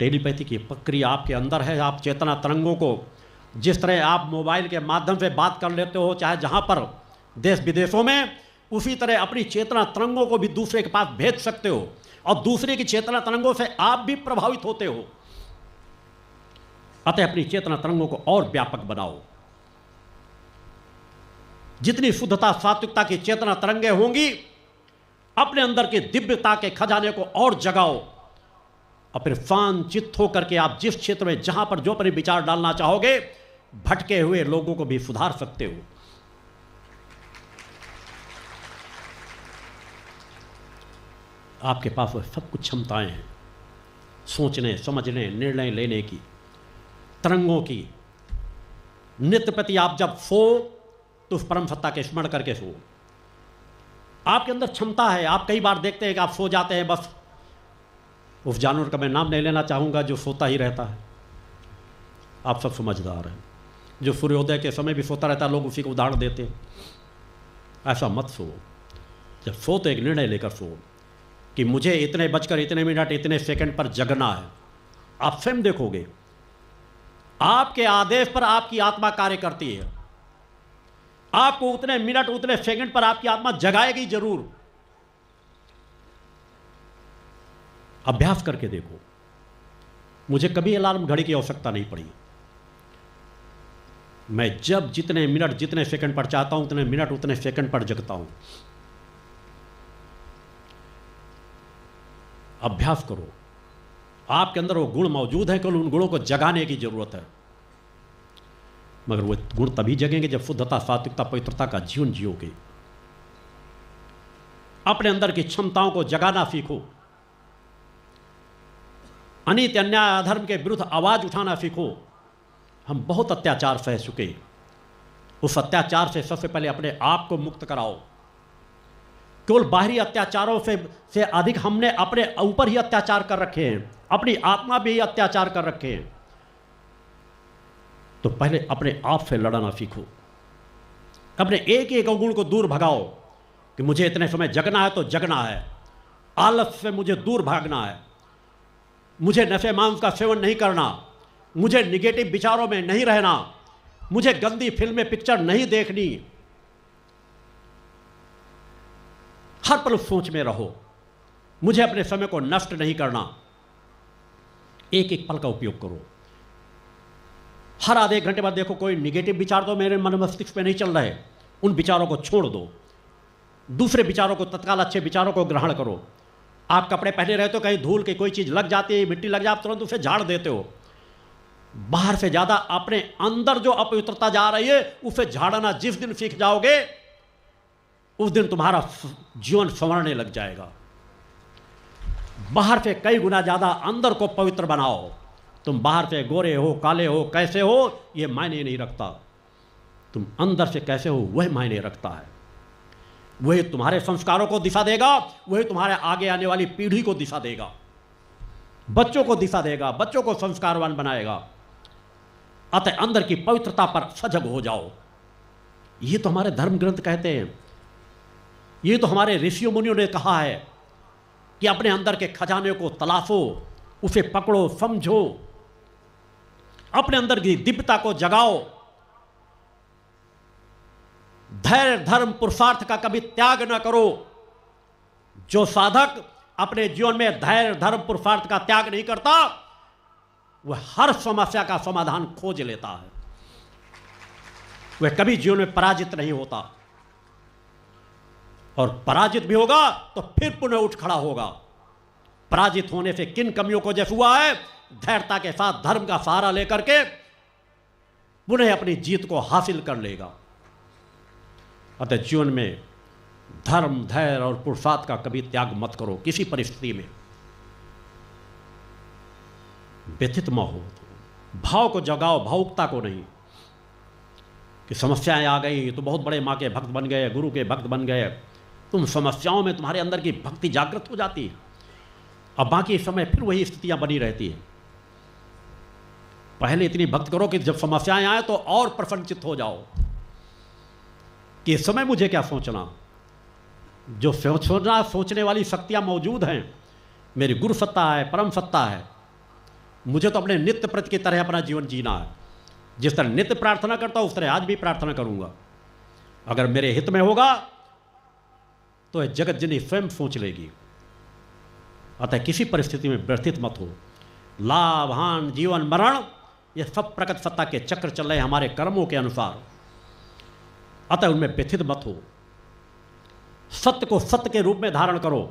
Telepathy की प्रक्रिया आपके अंदर है। आप चेतना तरंगों को जिस तरह आप मोबाइल के माध्यम से बात कर लेते हो चाहे जहाँ पर देश विदेशों में, उसी तरह अपनी चेतना तरंगों को भी दूसरे के पास भेज सकते हो और दूसरे की चेतना तरंगों से आप भी प्रभावित होते हो। अतः अपनी चेतना तरंगों को और व्यापक बनाओ। जितनी शुद्धता सात्विकता की चेतना तरंगें होंगी, अपने अंदर की दिव्यता के खजाने को और जगाओ और फिर शांत चित्त होकर के आप जिस क्षेत्र में जहां पर जो पर विचार डालना चाहोगे, भटके हुए लोगों को भी सुधार सकते हो। आपके पास वह सब कुछ क्षमताएं हैं, सोचने, समझने, निर्णय लेने की, तरंगों की। नित्य प्रति आप जब सो तो उस परम सत्ता के स्मरण करके सो। आपके अंदर क्षमता है। आप कई बार देखते हैं कि आप सो जाते हैं, बस उस जानवर का मैं नाम नहीं लेना चाहूँगा जो सोता ही रहता है। आप सब समझदार हैं। जो सूर्योदय के समय भी सोता रहता है, लोग उसी को उदाहरण देते हैं। ऐसा मत सो। जब सो तो एक निर्णय लेकर सो कि मुझे इतने बजकर इतने मिनट इतने सेकंड पर जगना है। आप स्वयं देखोगे आपके आदेश पर आपकी आत्मा कार्य करती है। आपको उतने मिनट उतने सेकंड पर आपकी आत्मा जगाएगी जरूर। अभ्यास करके देखो। मुझे कभी अलार्म घड़ी की आवश्यकता नहीं पड़ी। मैं जब जितने मिनट जितने सेकंड पर चाहता हूं उतने मिनट उतने सेकंड पर जगता हूं। अभ्यास करो। आपके अंदर वो गुण मौजूद है, केवल उन गुणों को जगाने की जरूरत है। मगर वो गुण तभी जगेंगे जब शुद्धता, सात्विकता, पवित्रता का जीवन जियोगे। अपने अंदर की क्षमताओं को जगाना सीखो। अनित, अन्याय, अधर्म के विरुद्ध आवाज उठाना सीखो। हम बहुत अत्याचार सह चुके। उस अत्याचार से सबसे पहले अपने आप को मुक्त कराओ। केवल बाहरी अत्याचारों से अधिक हमने अपने ऊपर ही अत्याचार कर रखे हैं, अपनी आत्मा भी अत्याचार कर रखे हैं। तो पहले अपने आप से लड़ना सीखो। अपने एक एक अवगुण को दूर भगाओ कि मुझे इतने समय जगना है तो जगना है। आलस से मुझे दूर भागना है। मुझे नशे मांस का सेवन नहीं करना। मुझे निगेटिव विचारों में नहीं रहना। मुझे गंदी फिल्में, पिक्चर नहीं देखनी। हर पल सोच में रहो। मुझे अपने समय को नष्ट नहीं करना। एक एक पल का उपयोग करो। हर आधे घंटे बाद देखो कोई निगेटिव विचार तो मेरे मन मस्तिष्क में नहीं चल रहे, उन विचारों को छोड़ दो। दूसरे विचारों को, तत्काल अच्छे विचारों को ग्रहण करो। आप कपड़े पहने रहते हो, कहीं धूल की कोई चीज़ लग जाती है, मिट्टी लग जाए, आप तुरंत उसे झाड़ देते हो। बाहर से ज़्यादा अपने अंदर जो अपवित्रता जा रही है उसे झाड़ना जिस दिन सीख जाओगे उस दिन तुम्हारा जीवन संवरने लग जाएगा। बाहर से कई गुना ज़्यादा अंदर को पवित्र बनाओ। तुम बाहर से गोरे हो, काले हो, कैसे हो, ये मायने नहीं रखता। तुम अंदर से कैसे हो वह मायने रखता है। वही तुम्हारे संस्कारों को दिशा देगा, वही तुम्हारे आगे आने वाली पीढ़ी को दिशा देगा, बच्चों को दिशा देगा, बच्चों को संस्कारवान बनाएगा। अतः अंदर की पवित्रता पर सजग हो जाओ। ये तो हमारे धर्म ग्रंथ कहते हैं, ये तो हमारे ऋषियों मुनियों ने कहा है कि अपने अंदर के खजाने को तलाशो, उसे पकड़ो, समझो, अपने अंदर की दिव्यता को जगाओ। धैर्य, धर्म, पुरुषार्थ का कभी त्याग न करो। जो साधक अपने जीवन में धैर्य, धर्म, पुरुषार्थ का त्याग नहीं करता वह हर समस्या का समाधान खोज लेता है। वह कभी जीवन में पराजित नहीं होता, और पराजित भी होगा तो फिर पुनः उठ खड़ा होगा। पराजित होने से किन कमियों को जैसे हुआ है, धैर्यता के साथ धर्म का सहारा लेकर के पुनः अपनी जीत को हासिल कर लेगा। अतः जीवन में धर्म, धैर्य और पुरुषार्थ का कभी त्याग मत करो किसी परिस्थिति में। व्यथित मत हो, भाव को जगाओ, भावुकता को नहीं कि समस्याएं आ गई तो बहुत बड़े माँ के भक्त बन गए, गुरु के भक्त बन गए। तुम समस्याओं में तुम्हारे अंदर की भक्ति जागृत हो जाती है, अब बाकी समय फिर वही स्थितियां बनी रहती हैं। पहले इतनी भक्ति करो कि जब समस्याएं आए तो और प्रसन्नचित्त हो जाओ कि इस समय मुझे क्या सोचना। जो सोचने वाली शक्तियां मौजूद हैं, मेरी गुरु सत्ता है, परम सत्ता है, मुझे तो अपने नित्य प्रति की तरह अपना जीवन जीना है। जिस तरह नित्य प्रार्थना करता हूं उस तरह आज भी प्रार्थना करूंगा। अगर मेरे हित में होगा तो यह जगत जननी स्वयं सोच लेगी। अतः किसी परिस्थिति में व्यथित मत हो। लाभ हान जीवन मरण ये सब प्रकट सत्ता के चक्र चल रहे हैं हमारे कर्मों के अनुसार, अतः उनमें व्यथित मत हो। सत्य को सत्य के रूप में धारण करो।